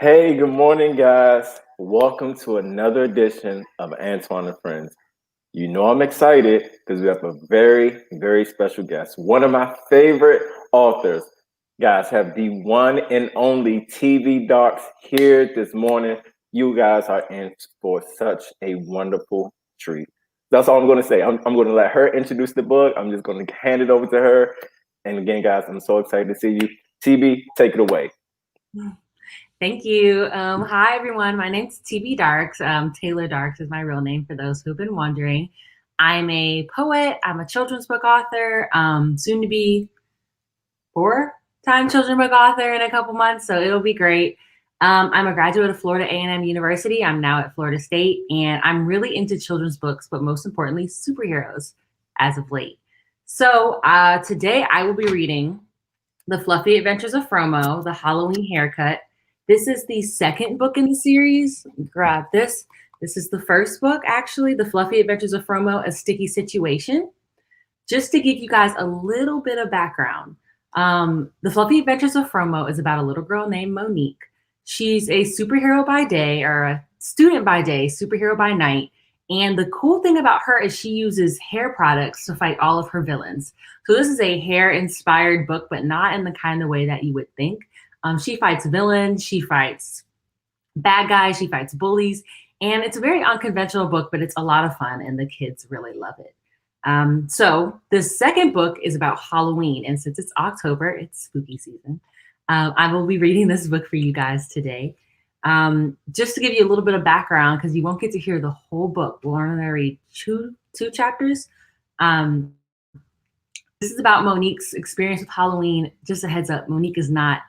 Hey, good morning, guys. Welcome to another edition of Antoine and Friends. You know I'm excited because we have a very, very special guest. One of my favorite authors. Guys, have the one and only TV Docs here this morning. You guys are in for such a wonderful treat. That's all I'm going to say. I'm going to let her introduce the book. I'm just going to hand it over to her. And again, guys, I'm so excited to see you. TB, take it away. Thank you. Hi, everyone. My name's TB Darks. Taylor Darks is my real name for those who've been wondering. I'm a poet. I'm a children's book author, soon to be four-time children's book author in a couple months, so it'll be great. I'm a graduate of Florida A&M University. I'm now at Florida State, and I'm really into children's books, but most importantly, superheroes as of late. So today I will be reading The Fluffy Adventures of FROMO, The Halloween Haircut. This is the second book in the series. Grab this. This is the first book, actually, The Fluffy Adventures of FROMO, A Sticky Situation. Just to give you guys a little bit of background, The Fluffy Adventures of FROMO is about a little girl named Monique. She's a superhero by day, or a student by day, superhero by night. And the cool thing about her is she uses hair products to fight all of her villains. So this is a hair-inspired book, but not in the kind of way that you would think. She fights villains, she fights bad guys, she fights bullies, and it's a very unconventional book, but it's a lot of fun, and the kids really love it. So the second book is about Halloween, and since it's October, it's spooky season. I will be reading this book for you guys today. Just to give you a little bit of background, because you won't get to hear the whole book. We'll only read two chapters. This is about Monique's experience with Halloween. Just a heads up, Monique is not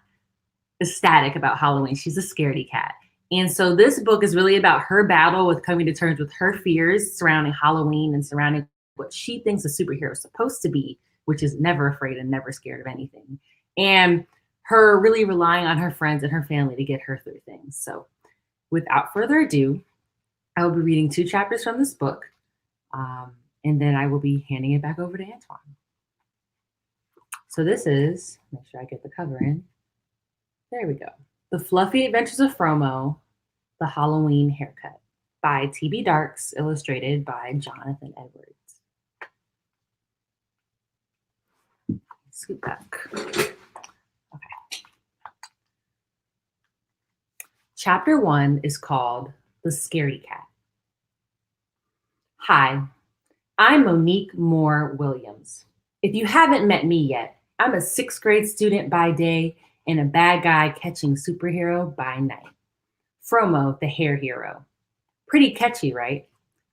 ecstatic about Halloween. She's a scaredy cat. And so this book is really about her battle with coming to terms with her fears surrounding Halloween and surrounding what she thinks a superhero is supposed to be, which is never afraid and never scared of anything. And her really relying on her friends and her family to get her through things. So without further ado, I will be reading two chapters from this book, and then I will be handing it back over to Antoine. So this is, make sure I get the cover in. There we go. The Fluffy Adventures of FROMO, The Halloween Haircut by TB Darks, illustrated by Jonathan Edwards. Scoot back. Okay. Chapter 1 is called The Scaredy Cat. Hi, I'm Monique Moore Williams. If you haven't met me yet, I'm a 6th grade student by day and a bad guy catching superhero by night. FROMO, the hair hero. Pretty catchy, right?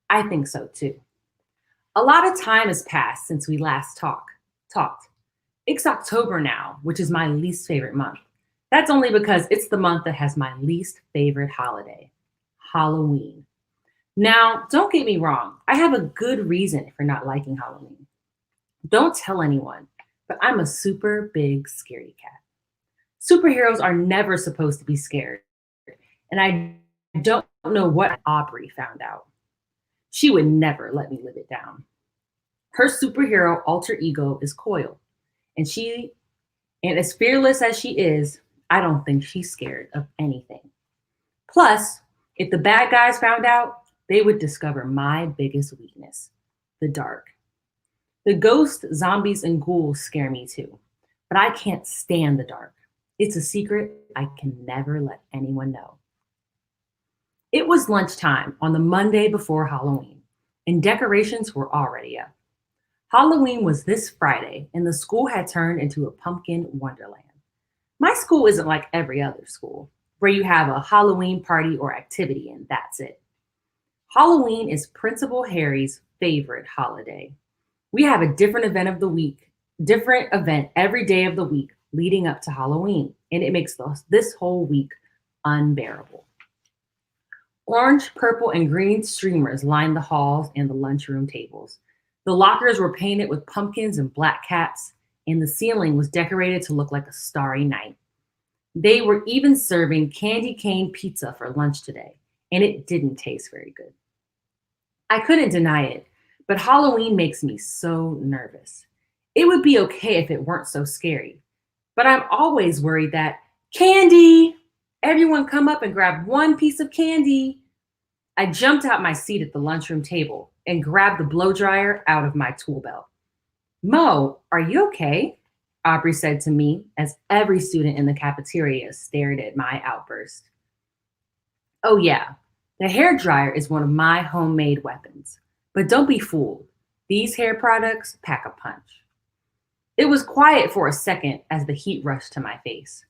I think so too. A lot of time has passed since we last talked. It's October now, which is my least favorite month. That's only because it's the month that has my least favorite holiday, Halloween. Now, don't get me wrong, I have a good reason for not liking Halloween. Don't tell anyone, but I'm a super big scaredy cat. Superheroes are never supposed to be scared, and I don't know what Aubrey found out. She would never let me live it down. Her superhero alter ego is Coil, and as fearless as she is, I don't think she's scared of anything. Plus, if the bad guys found out, they would discover my biggest weakness, the dark. The ghosts, zombies, and ghouls scare me too, but I can't stand the dark. It's a secret I can never let anyone know. It was lunchtime on the Monday before Halloween, and decorations were already up. Halloween was this Friday, and the school had turned into a pumpkin wonderland. My school isn't like every other school, where you have a Halloween party or activity and that's it. Halloween is Principal Harry's favorite holiday. We have a different event every day of the week leading up to Halloween, and it makes this whole week unbearable. Orange, purple, and green streamers lined the halls and the lunchroom tables. The lockers were painted with pumpkins and black caps, and the ceiling was decorated to look like a starry night. They were even serving candy cane pizza for lunch today, and it didn't taste very good. I couldn't deny it, but Halloween makes me so nervous. It would be okay if it weren't so scary, but I'm always worried that candy Everyone come up and grab one piece of candy. I jumped out my seat at the lunchroom table and grabbed the blow dryer out of my tool belt. Mo, are you okay? Aubrey said to me as every student in the cafeteria stared at my outburst. Oh yeah, the hair dryer is one of my homemade weapons. But don't be fooled. These hair products pack a punch. It was quiet for a second as the heat rushed to my face.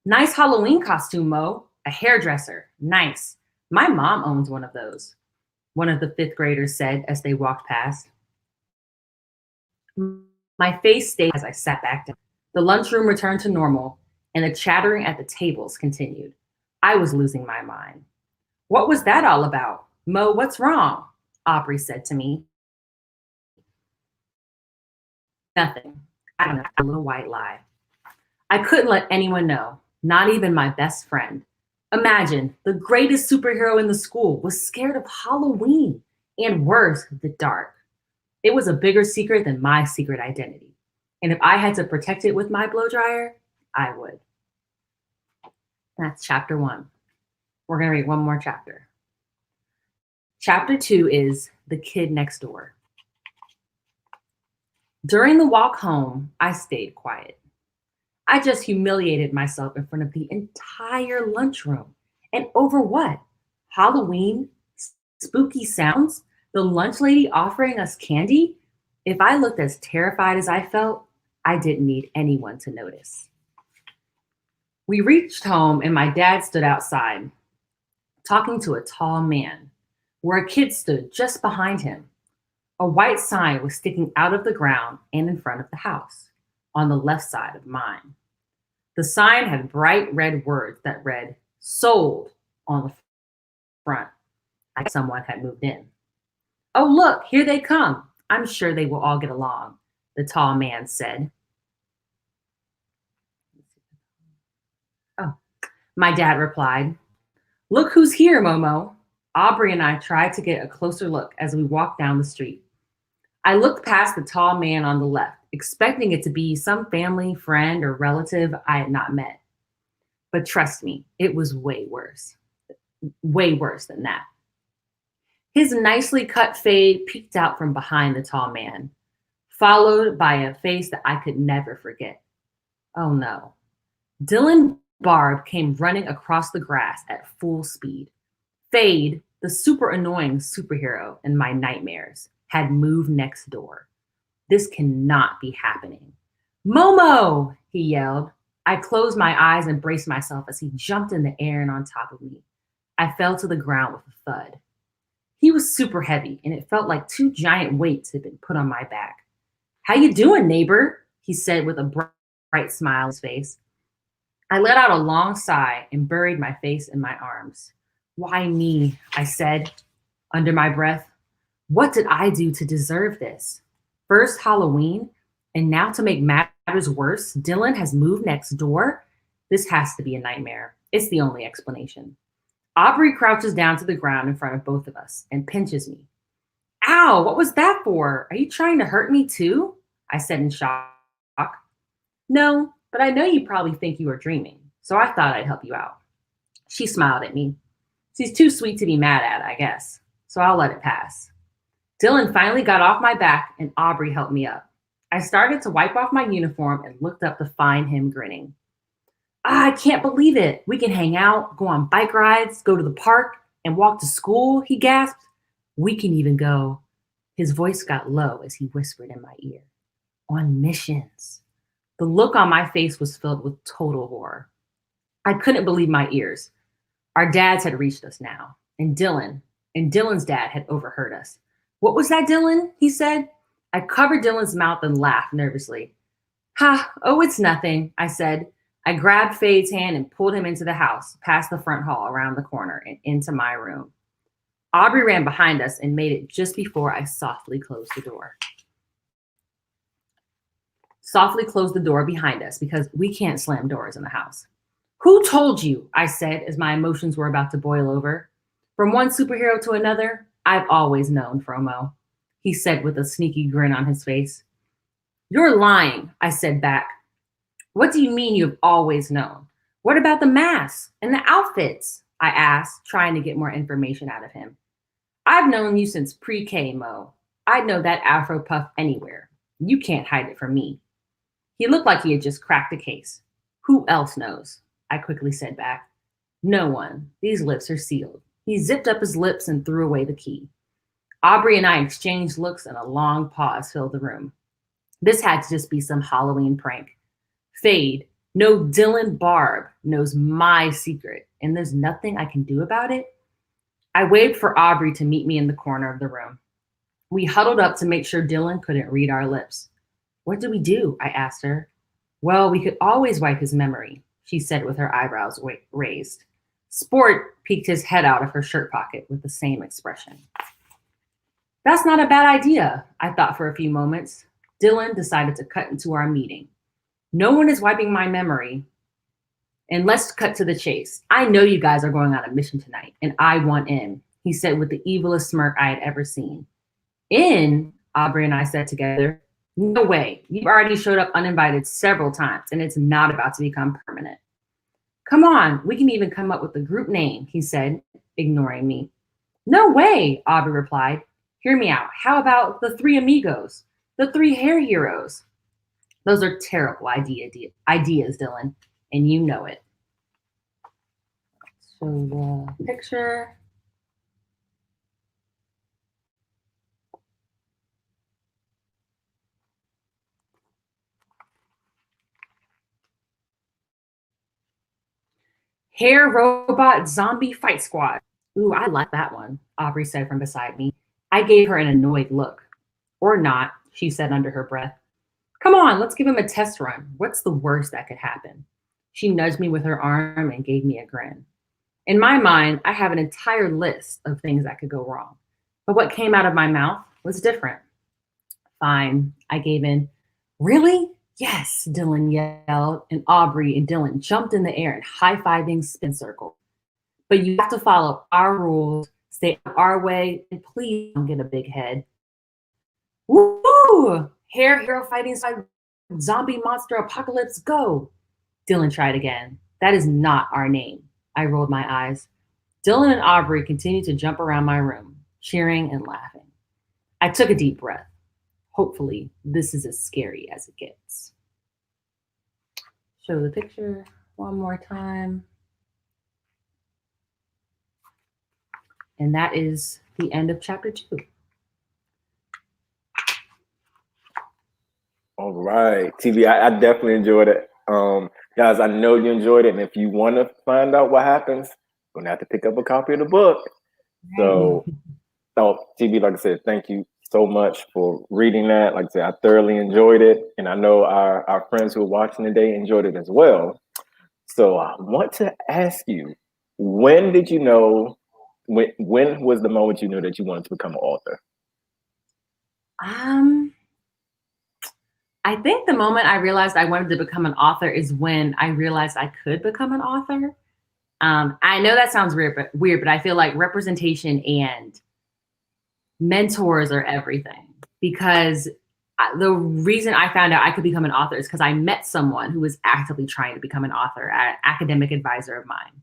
Nice Halloween costume, Mo. A hairdresser. Nice. My mom owns one of those, one of the fifth graders said as they walked past. My face stayed as I sat back down. The lunchroom returned to normal, and the chattering at the tables continued. I was losing my mind. What was that all about? Mo, what's wrong? Aubrey said to me. Nothing. I don't know, a little white lie. I couldn't let anyone know, not even my best friend. Imagine, the greatest superhero in the school was scared of Halloween, and worse, the dark. It was a bigger secret than my secret identity. And if I had to protect it with my blow dryer, I would. That's chapter 1. We're going to read one more chapter. Chapter 2 is The Kid Next Door. During the walk home, I stayed quiet. I just humiliated myself in front of the entire lunchroom. And over what? Halloween? Spooky sounds? The lunch lady offering us candy? If I looked as terrified as I felt, I didn't need anyone to notice. We reached home and my dad stood outside, talking to a tall man, where a kid stood just behind him. A white sign was sticking out of the ground and in front of the house, on the left side of mine. The sign had bright red words that read, "Sold," on the front, like someone had moved in. Oh, look, here they come. I'm sure they will all get along, the tall man said. Oh, my dad replied. Look who's here, Momo. Aubrey and I tried to get a closer look as we walked down the street. I looked past the tall man on the left, expecting it to be some family, friend, or relative I had not met. But trust me, it was way worse. Way worse than that. His nicely cut fade peeked out from behind the tall man, followed by a face that I could never forget. Oh no. Dylan Barb came running across the grass at full speed. Fade, the super annoying superhero in my nightmares, had moved next door. This cannot be happening. Momo, he yelled. I closed my eyes and braced myself as he jumped in the air and on top of me. I fell to the ground with a thud. He was super heavy, and it felt like 2 giant weights had been put on my back. How you doing, neighbor? He said with a bright smile on his face. I let out a long sigh and buried my face in my arms. Why me? I said under my breath. What did I do to deserve this? First Halloween, and now to make matters worse, Dylan has moved next door? This has to be a nightmare. It's the only explanation. Aubrey crouches down to the ground in front of both of us and pinches me. Ow, what was that for? Are you trying to hurt me too? I said in shock. No, but I know you probably think you were dreaming, so I thought I'd help you out. She smiled at me. She's too sweet to be mad at, I guess, so I'll let it pass. Dylan finally got off my back and Aubrey helped me up. I started to wipe off my uniform and looked up to find him grinning. I can't believe it. We can hang out, go on bike rides, go to the park, and walk to school, he gasped. We can even go. His voice got low as he whispered in my ear. On missions. The look on my face was filled with total horror. I couldn't believe my ears. Our dads had reached us now, and Dylan's dad had overheard us. What was that, Dylan? He said. I covered Dylan's mouth and laughed nervously. Ha, oh, it's nothing, I said. I grabbed Fade's hand and pulled him into the house, past the front hall, around the corner, and into my room. Aubrey ran behind us and made it just before I softly closed the door. Softly closed the door behind us because we can't slam doors in the house. Who told you? I said as my emotions were about to boil over. From one superhero to another, I've always known, FROMO, he said with a sneaky grin on his face. You're lying, I said back. What do you mean you've always known? What about the masks and the outfits? I asked, trying to get more information out of him. I've known you since pre-K, Mo. I'd know that afro puff anywhere. You can't hide it from me. He looked like he had just cracked a case. Who else knows? I quickly said back. No one. These lips are sealed. He zipped up his lips and threw away the key. Aubrey and I exchanged looks and a long pause filled the room. This had to just be some Halloween prank. Fade. No Dylan Barb knows my secret, and there's nothing I can do about it. I waved for Aubrey to meet me in the corner of the room. We huddled up to make sure Dylan couldn't read our lips. What do we do? I asked her. Well, we could always wipe his memory, she said with her eyebrows raised. Sport peeked his head out of her shirt pocket with the same expression. That's not a bad idea, I thought for a few moments. Dylan decided to cut into our meeting. No one is wiping my memory. And let's cut to the chase. I know you guys are going on a mission tonight, and I want in, he said with the evilest smirk I had ever seen. In? Aubrey and I said together. No way. You've already showed up uninvited several times, and it's not about to become permanent. Come on, we can even come up with a group name, he said, ignoring me. No way, Aubrey replied. Hear me out. How about the Three Amigos? The Three Hair Heroes? Those are terrible ideas, Dylan, and you know it. So the picture. Hair Robot Zombie Fight Squad. Ooh, I like that one, Aubrey said from beside me. I gave her an annoyed look. Or not, she said under her breath. Come on, let's give him a test run. What's the worst that could happen? She nudged me with her arm and gave me a grin. In my mind, I have an entire list of things that could go wrong. But what came out of my mouth was different. Fine, I gave in. Really? Yes, Dylan yelled, and Aubrey and Dylan jumped in the air in high-fiving spin circles. But you have to follow our rules, stay our way, and please don't get a big head. Woo! Hair hero fighting side zombie monster apocalypse, go! Dylan tried again. That is not our name. I rolled my eyes. Dylan and Aubrey continued to jump around my room, cheering and laughing. I took a deep breath. Hopefully, this is as scary as it gets. Show the picture one more time. And that is the end of chapter 2. All right, TV, I definitely enjoyed it. Guys, I know you enjoyed it, and if you want to find out what happens, you're going to have to pick up a copy of the book. So, TV, like I said, thank you so much for reading that. Like I said, I thoroughly enjoyed it, and I know our friends who are watching today enjoyed it as well. So I want to ask you, when did you know, when was the moment you knew that you wanted to become an author? I think the moment I realized I wanted to become an author is when I realized I could become an author. I know that sounds weird, but I feel like representation and mentors are everything, because the reason I found out I could become an author is because I met someone who was actively trying to become an author, an academic advisor of mine.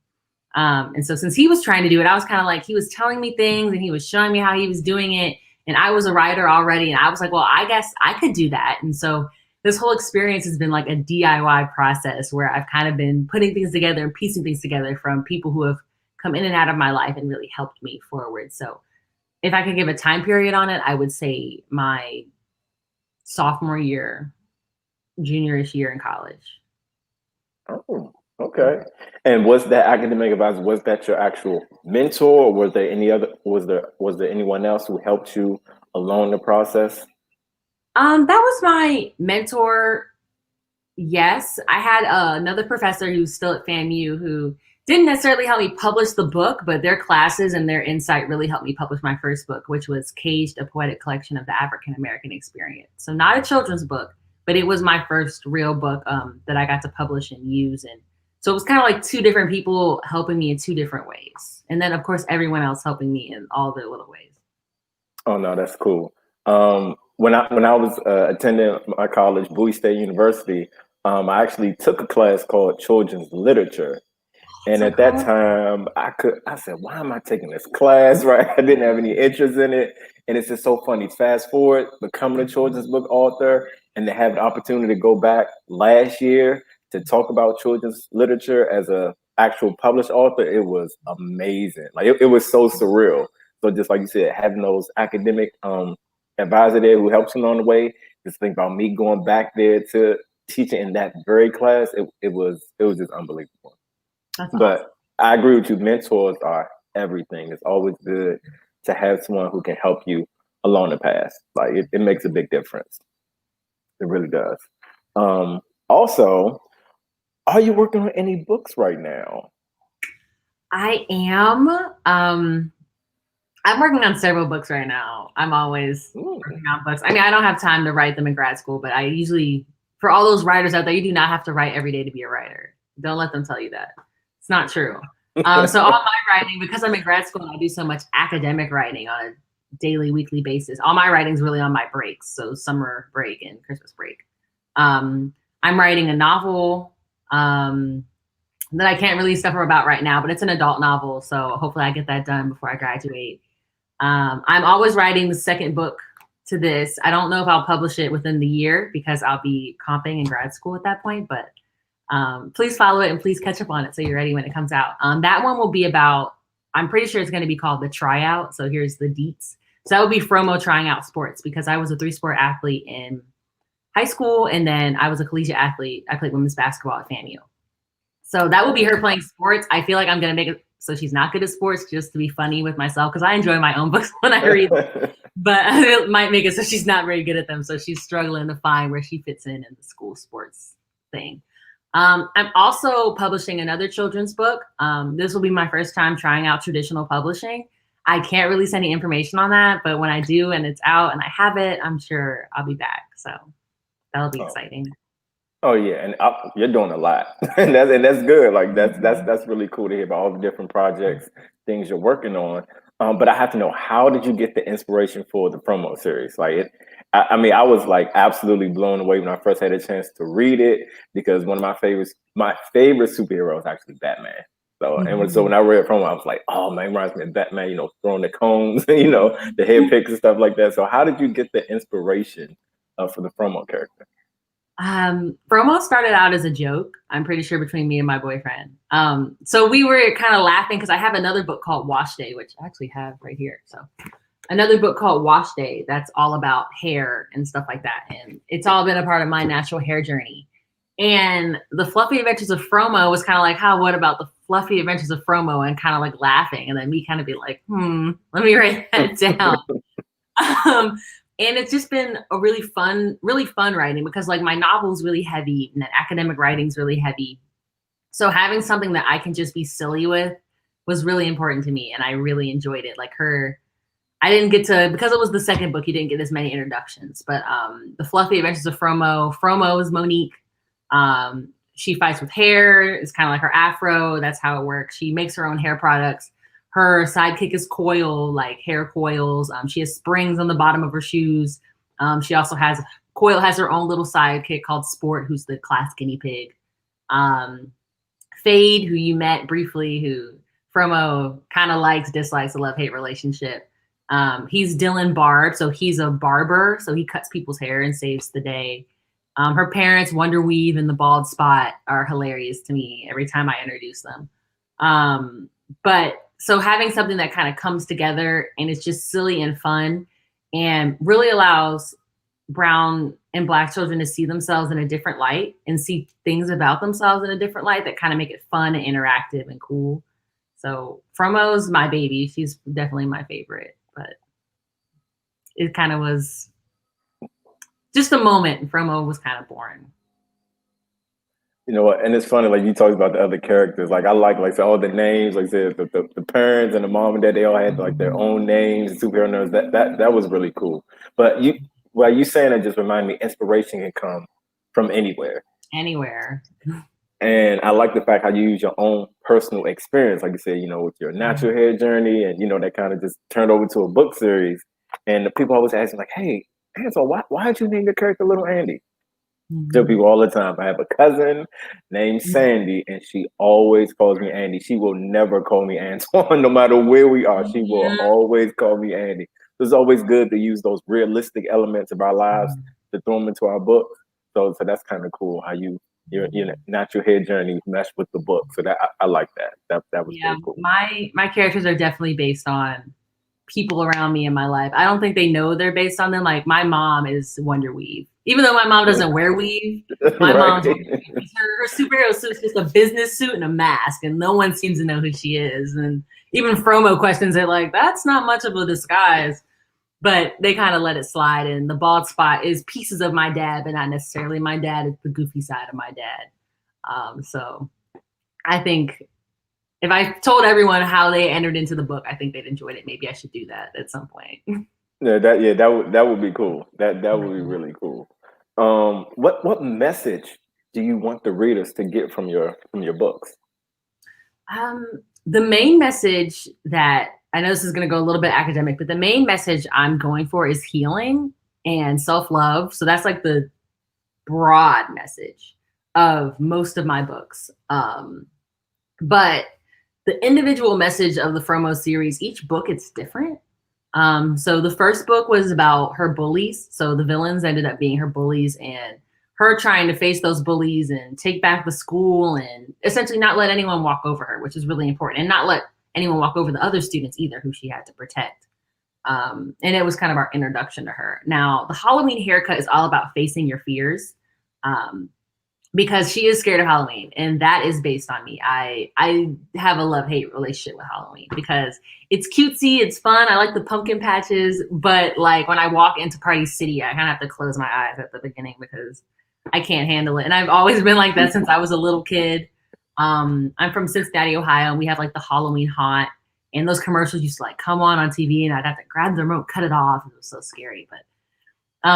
And so since he was trying to do it, I was kind of like, he was telling me things and he was showing me how he was doing it. And I was a writer already. And I was like, well, I guess I could do that. And so this whole experience has been like a DIY process where I've kind of been putting things together and piecing things together from people who have come in and out of my life and really helped me forward. So if I could give a time period on it, I would say my sophomore year, junior-ish year in college. Oh, okay. And was that academic advisor, was that your actual mentor, or was there anyone else who helped you along the process? That was my mentor. Yes, I had another professor who's still at FAMU who didn't necessarily help me publish the book, but their classes and their insight really helped me publish my first book, which was Caged, a Poetic Collection of the African American Experience. So not a children's book, but it was my first real book that I got to publish and use. And so it was kind of like two different people helping me in two different ways. And then, of course, everyone else helping me in all their little ways. Oh, no, that's cool. When I was attending my college, Bowie State University, I actually took a class called Children's Literature. That's And so at that cool. time, I said, why am I taking this class? Right? I didn't have any interest in it. And it's just so funny. Fast forward, becoming a children's book author, and to have the opportunity to go back last year to talk about children's literature as a actual published author, it was amazing. Like it was so surreal. So just like you said, having those academic advisor there who helps you along the way, just think about me going back there to teaching in that very class, it was just unbelievable. That's awesome. But I agree with you. Mentors are everything. It's always good to have someone who can help you along the path. Like it makes a big difference. It really does. Also, are you working on any books right now? I am. I'm working on several books right now. I'm always Mm. working on books. I mean, I don't have time to write them in grad school, but I usually, for all those writers out there, you do not have to write every day to be a writer. Don't let them tell you that. It's not true. So all my writing, because I'm in grad school and I do so much academic writing on a daily, weekly basis, all my writing's really on my breaks. So summer break and Christmas break. I'm writing a novel that I can't release stuff about right now, but it's an adult novel. So hopefully I get that done before I graduate. I'm always writing the second book to this. I don't know if I'll publish it within the year because I'll be comping in grad school at that point, but please follow it and please catch up on it so you're ready when it comes out. That one will be about, I'm pretty sure it's going to be called The Tryout. So here's the deets. So that would be FROMO trying out sports because I was a 3-sport athlete in high school and then I was a collegiate athlete. I played women's basketball at FAMU. So that will be her playing sports. I feel like I'm going to make it so she's not good at sports just to be funny with myself because I enjoy my own books when I read them. But it might make it so she's not very good at them. So she's struggling to find where she fits in the school sports thing. I'm also publishing another children's book. This will be my first time trying out traditional publishing. I can't release any information on that, but when I do and it's out and I have it, I'm sure I'll be back. So that'll be Oh. exciting. Oh yeah, and you're doing a lot, and that's good. Like that's really cool to hear about all the different projects, things you're working on. But I have to know, how did you get the inspiration for the promo series? Like I mean, I was like absolutely blown away when I first had a chance to read it because one of my favorite superhero is actually Batman. So so when I read promo, I was like, oh man, it reminds me of Batman. Throwing the cones, the hair picks and stuff like that. So how did you get the inspiration for the promo character? FROMO started out as a joke, I'm pretty sure, between me and my boyfriend. So we were kind of laughing because I have another book called Wash Day, which I actually have right here. So another book called Wash Day that's all about hair and stuff like that. And it's all been a part of my natural hair journey. And the Fluffy Adventures of FROMO was kind of like, what about the Fluffy Adventures of FROMO? And kind of like laughing. And then me kind of be like, let me write that down. And it's just been a really fun writing because like my novel's really heavy and that academic writing's really heavy. So having something that I can just be silly with was really important to me. And I really enjoyed it. Like I didn't get to, because it was the second book, you didn't get as many introductions, but the Fluffy Adventures of FROMO is Monique. She fights with hair. It's kind of like her afro. That's how it works. She makes her own hair products. Her sidekick is Coil, like hair coils. She has springs on the bottom of her shoes. She also Coil has her own little sidekick called Sport, who's the class guinea pig. Fade, who you met briefly, who FROMO kind of dislikes a love-hate relationship. He's Dylan Barb, so he's a barber, so he cuts people's hair and saves the day. Her parents, Wonder Weave and the Bald Spot, are hilarious to me every time I introduce them. But so having something that kind of comes together and it's just silly and fun and really allows brown and black children to see themselves in a different light and see things about themselves in a different light that kind of make it fun and interactive and cool. So FROMO's my baby. She's definitely my favorite, but it kind of was just a moment and FROMO was kind of born. You know what? And it's funny, like you talked about the other characters. Like I like all the names, like I said, the parents and the mom and dad, they all had like their own names, superhero names. That was really cool. But while you saying that just reminded me, inspiration can come from anywhere. Anywhere. And I like the fact how you use your own personal experience, like you said, with your natural hair journey, and that kind of just turned over to a book series. And the people always asking, like, "Hey, Antoine, why did you name your character Little Andy?" Tell Mhm. people all the time. I have a cousin named Sandy, and she always calls me Andy. She will never call me Antoine, no matter where we are. She will Mhm. always call me Andy. It's always good to use those realistic elements of our lives to throw them into our book. So that's kind of cool how your natural hair journey mesh with the book. So that I like that. That was Yeah, very cool. my characters are definitely based on people around me in my life. I don't think they know they're based on them. Like my mom is Wonder Weave. Even though my mom doesn't wear weave, my mom's Wonder Right. Weave. Her superhero suit is just a business suit and a mask, and no one seems to know who she is. And even Fromo questions it like, that's not much of a disguise. But they kind of let it slide. And the bald spot is pieces of my dad, but not necessarily my dad. It's the goofy side of my dad. So I think if I told everyone how they entered into the book, I think they'd enjoyed it. Maybe I should do that at some point. That would be cool. That would be really cool. What message do you want the readers to get from your books? Um, the main message that I know this is going to go a little bit academic, but the main message I'm going for is healing and self love. So that's like the broad message of most of my books. But the individual message of the Fromo series, each book it's different. So the first book was about her bullies. So the villains ended up being her bullies and her trying to face those bullies and take back the school and essentially not let anyone walk over her, which is really important, and not let anyone walk over the other students either who she had to protect. And it was kind of our introduction to her. Now, the Halloween haircut is all about facing your fears. Um, because she is scared of Halloween, and that is based on me. I have a love-hate relationship with Halloween because it's cutesy, it's fun. I like the pumpkin patches, but like when I walk into Party City, I kind of have to close my eyes at the beginning because I can't handle it. And I've always been like that since I was a little kid. I'm from Cincinnati, Ohio, and we have like the Halloween haunt, and those commercials used to like come on TV, and I'd have to grab the remote, cut it off. It was so scary, but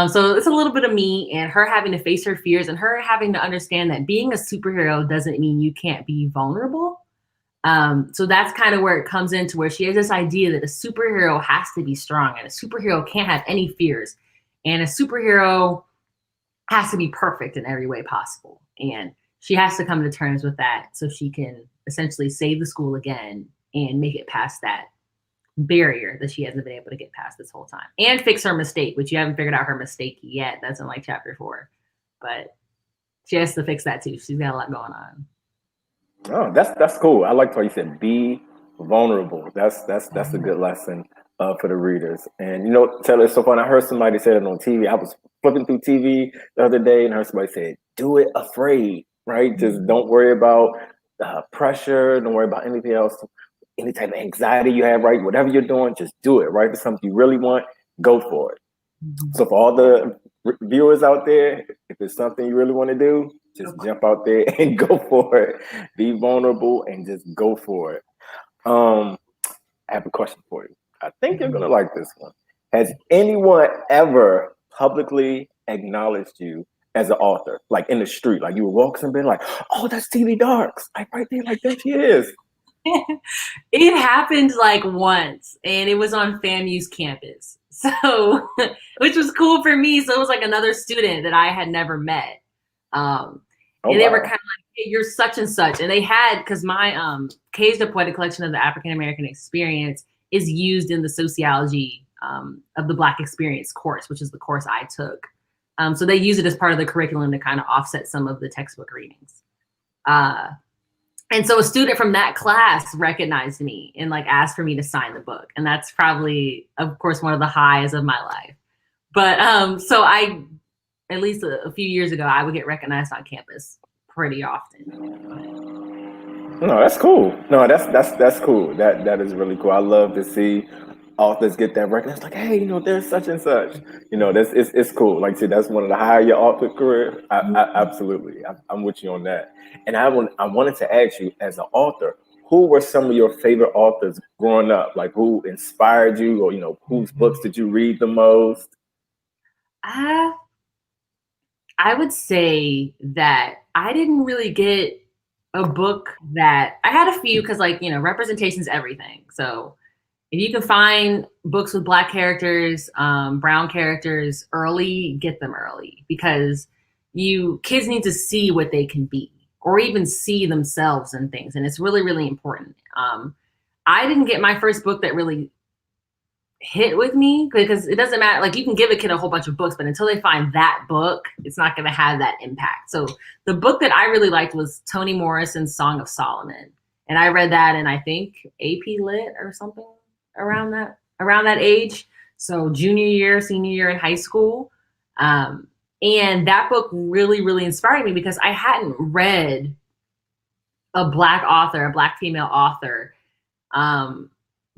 so it's a little bit of me and her having to face her fears and her having to understand that being a superhero doesn't mean you can't be vulnerable. So that's kind of where it comes into where she has this idea that a superhero has to be strong and a superhero can't have any fears and a superhero has to be perfect in every way possible. And she has to come to terms with that so she can essentially save the school again and make it past that barrier that she hasn't been able to get past this whole time and fix her mistake, which you haven't figured out her mistake yet. That's in like chapter 4, but she has to fix that too. She's got a lot going on. Oh, that's cool. I like how you said be vulnerable. That's a good lesson for the readers. And Taylor, it's so fun. I heard somebody say it on TV. I was flipping through TV the other day and I heard somebody say, "Do it afraid." Right? Just don't worry about pressure. Don't worry about anything else. Any type of anxiety you have, right? Whatever you're doing, just do it. Right? If it's something you really want, go for it. So for all the viewers out there, if it's something you really want to do, just jump out there and go for it. Be vulnerable and just go for it. I have a question for you. I think you're gonna like this one. Has anyone ever publicly acknowledged you as an author, like in the street, like you would walk somebody like, "Oh, that's TV Darks," like right there, like there she is. It happened like once and it was on FAMU's campus. So, which was cool for me. So it was like another student that I had never met. Um, Oh and they were wow. kind of like, hey, you're such and such. And they had, because my K's the Poetic Collection of the African American Experience is used in the sociology of the Black Experience course, which is the course I took. So they use it as part of the curriculum to kind of offset some of the textbook readings. And so a student from that class recognized me and like asked for me to sign the book. And that's probably, of course, one of the highs of my life. But so I, at least a few years ago, I would get recognized on campus pretty often. No, that's cool. No, that's cool. That is really cool. I love to see authors get that recognition. Like, hey, there's such and such. That's it's cool. Like, see, that's one of the higher your author career. Absolutely, I'm with you on that. And I wanted to ask you, as an author, who were some of your favorite authors growing up? Like, who inspired you, or whose books did you read the most? Uh, I would say that I didn't really get a book that I had a few because, like, representation is everything. So if you can find books with Black characters, brown characters early, get them early because kids need to see what they can be or even see themselves in things. And it's really, really important. I didn't get my first book that really hit with me because it doesn't matter. Like you can give a kid a whole bunch of books, but until they find that book, it's not going to have that impact. So the book that I really liked was Toni Morrison's Song of Solomon. And I read that in, I think, AP Lit or something around that age. So junior year, senior year in high school. And that book really, really inspired me because I hadn't read a Black author, a Black female author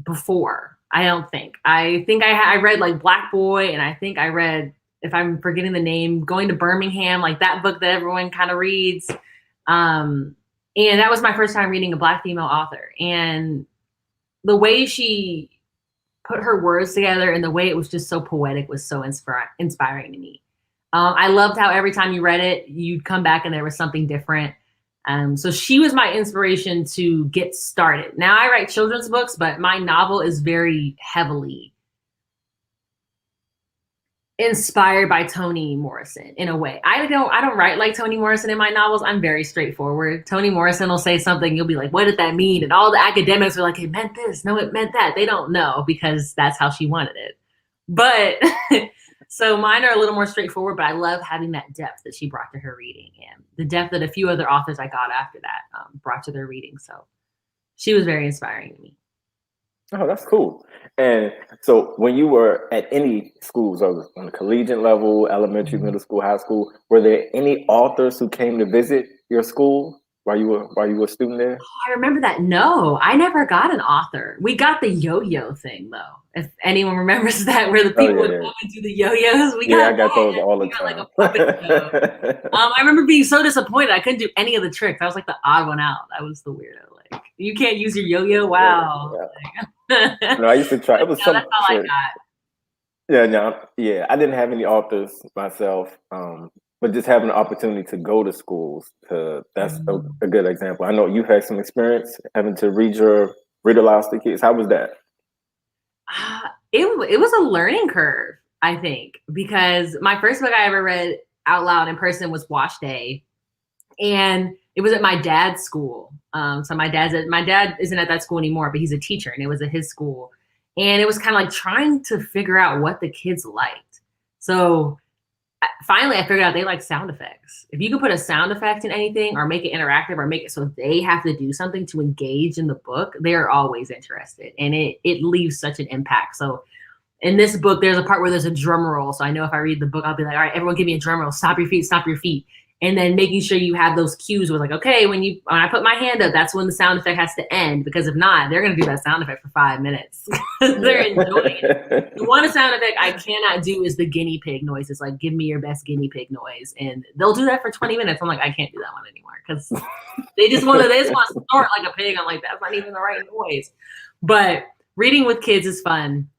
before. I think I read like Black Boy, and I think I read, if I'm forgetting the name, Going to Birmingham, like that book that everyone kind of reads. And that was my first time reading a Black female author. And the way she put her words together and the way it was just so poetic was so inspiring to me. I loved how every time you read it, you'd come back and there was something different. So she was my inspiration to get started. Now I write children's books, but my novel is very heavily inspired by Toni Morrison in a way. I don't write like Toni Morrison in my novels. I'm very straightforward. Toni Morrison will say something, you'll be like, what did that mean? And all the academics are like, it meant this. No, it meant that. They don't know because that's how she wanted it. But so mine are a little more straightforward, but I love having that depth that she brought to her reading and the depth that a few other authors I got after that brought to their reading. So she was very inspiring to me. Oh, that's cool. And so when you were at any schools, on the collegiate level, elementary, middle school, high school, were there any authors who came to visit your school while you were a student there? Oh, I remember that. No, I never got an author. We got the yo-yo thing though. If anyone remembers that, where the people would come and do the yo-yos. I got those all the time. Like a puppet show. I remember being so disappointed. I couldn't do any of the tricks. I was like the odd one out. I was the weirdo. Like, you can't use your yo-yo? Wow. Yeah. No, I used to try. It was that's all I got. Yeah, I didn't have any authors myself, but just having the opportunity to go to schools, that's a good example. I know you've had some experience having to read aloud to kids. How was that? It was a learning curve, I think, because my first book I ever read out loud in person was Wash Day, and it was at my dad's school. So my dad isn't at that school anymore, but he's a teacher, and it was at his school. And it was kind of like trying to figure out what the kids liked. So finally, I figured out they like sound effects. If you can put a sound effect in anything or make it interactive or make it so they have to do something to engage in the book, they're always interested. And it leaves such an impact. So in this book, there's a part where there's a drum roll. So I know if I read the book, I'll be like, all right, everyone give me a drum roll. Stop your feet, stop your feet. And then making sure you have those cues where like, okay, when I put my hand up, that's when the sound effect has to end, because if not, they're going to do that sound effect for 5 minutes. They're enjoying it. The one sound effect I cannot do is the guinea pig noise. It's like, give me your best guinea pig noise. And they'll do that for 20 minutes. I'm like, I can't do that one anymore because they just want to snort like a pig. I'm like, that's not even the right noise. But reading with kids is fun.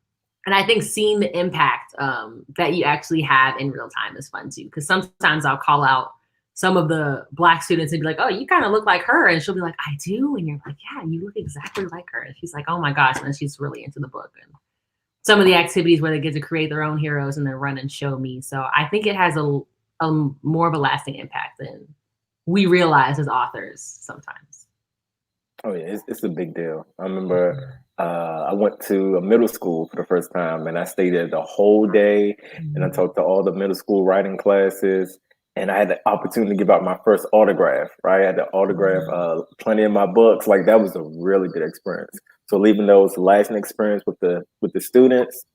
And I think seeing the impact that you actually have in real time is fun too. Because sometimes I'll call out some of the Black students and be like, oh, you kind of look like her. And she'll be like, I do. And you're like, yeah, you look exactly like her. And she's like, oh my gosh. And then she's really into the book. And some of the activities where they get to create their own heroes and then run and show me. So I think it has a more of a lasting impact than we realize as authors sometimes. Oh yeah, it's a big deal. I remember I went to a middle school for the first time, and I stayed there the whole day, and I talked to all the middle school writing classes. And I had the opportunity to give out my first autograph, right? I had to autograph plenty of my books. Like that was a really good experience. So leaving those lasting experience with the students,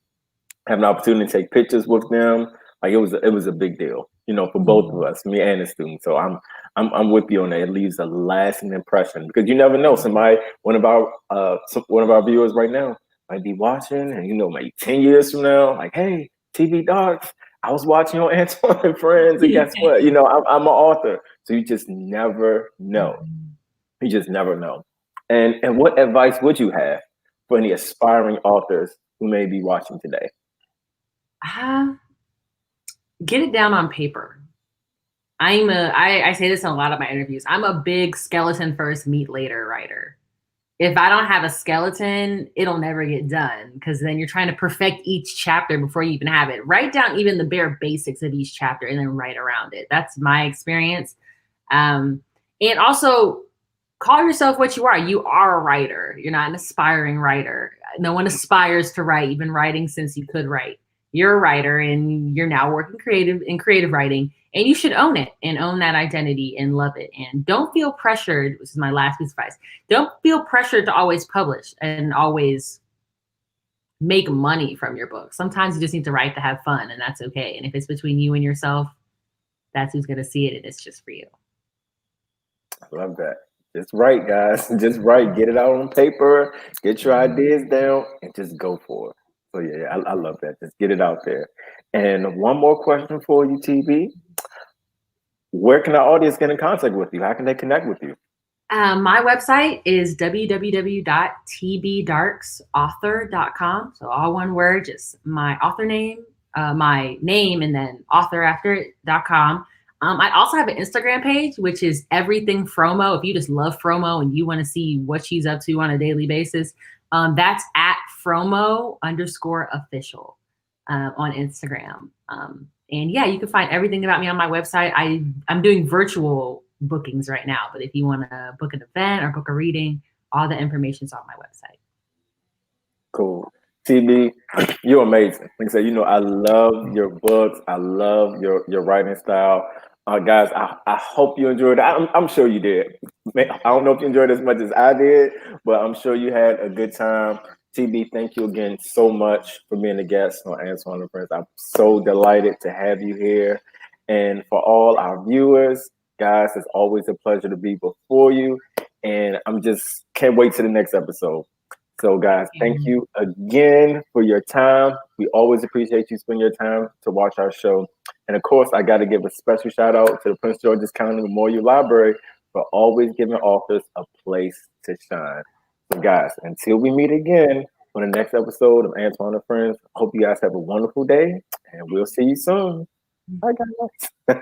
having the opportunity to take pictures with them, like it was a big deal, for both of us, me and the students. So I'm with you on that. It leaves a lasting impression because you never know, one of our viewers right now might be watching, and maybe 10 years from now, like, hey, TV Docs, I was watching on Antoine and Friends, and guess what? I'm an author. So you just never know. You just never know. And what advice would you have for any aspiring authors who may be watching today? Get it down on paper. I say this in a lot of my interviews. I'm a big skeleton first, meat later writer. if I don't have a skeleton, it'll never get done because then you're trying to perfect each chapter before you even have it. Write down even the bare basics of each chapter and then write around it. That's my experience. And also call yourself what you are. You are a writer. You're not an aspiring writer. No one aspires to write. You've been writing since you could write. You're a writer and you're now working creative writing, and you should own it and own that identity and love it. And don't feel pressured. This is my last piece of advice. Don't feel pressured to always publish and always make money from your book. Sometimes you just need to write to have fun, and that's okay. And if it's between you and yourself, that's who's going to see it, and it's just for you. I love that. Just write, guys. Just write. Get it out on paper. Get your ideas down and just go for it. So yeah, I love that. Just get it out there. And one more question for you, TB. Where can our audience get in contact with you? How can they connect with you? My website is www.tbdarksauthor.com. So all one word, just my author name, my name, and then author after it.com. I also have an Instagram page, which is everything FROMO. If you just love FROMO and you want to see what she's up to on a daily basis, that's at FROMO_official on Instagram. And yeah, you can find everything about me on my website. I'm doing virtual bookings right now, but if you want to book an event or book a reading, all the information's on my website. Cool. TB, you're amazing. Like I said, I love your books. I love your writing style. Guys, I hope you enjoyed it. I'm sure you did. I don't know if you enjoyed it as much as I did, but I'm sure you had a good time. TB, thank you again so much for being a guest on Antoine and Friends. I'm so delighted to have you here. And for all our viewers, guys, it's always a pleasure to be before you. And I'm just can't wait to the next episode. So, guys, thank you again for your time. We always appreciate you spending your time to watch our show. And of course, I got to give a special shout out to the Prince George's County Memorial Library for always giving authors a place to shine. So, guys, until we meet again on the next episode of Antoine and Friends, hope you guys have a wonderful day, and we'll see you soon. Bye, guys.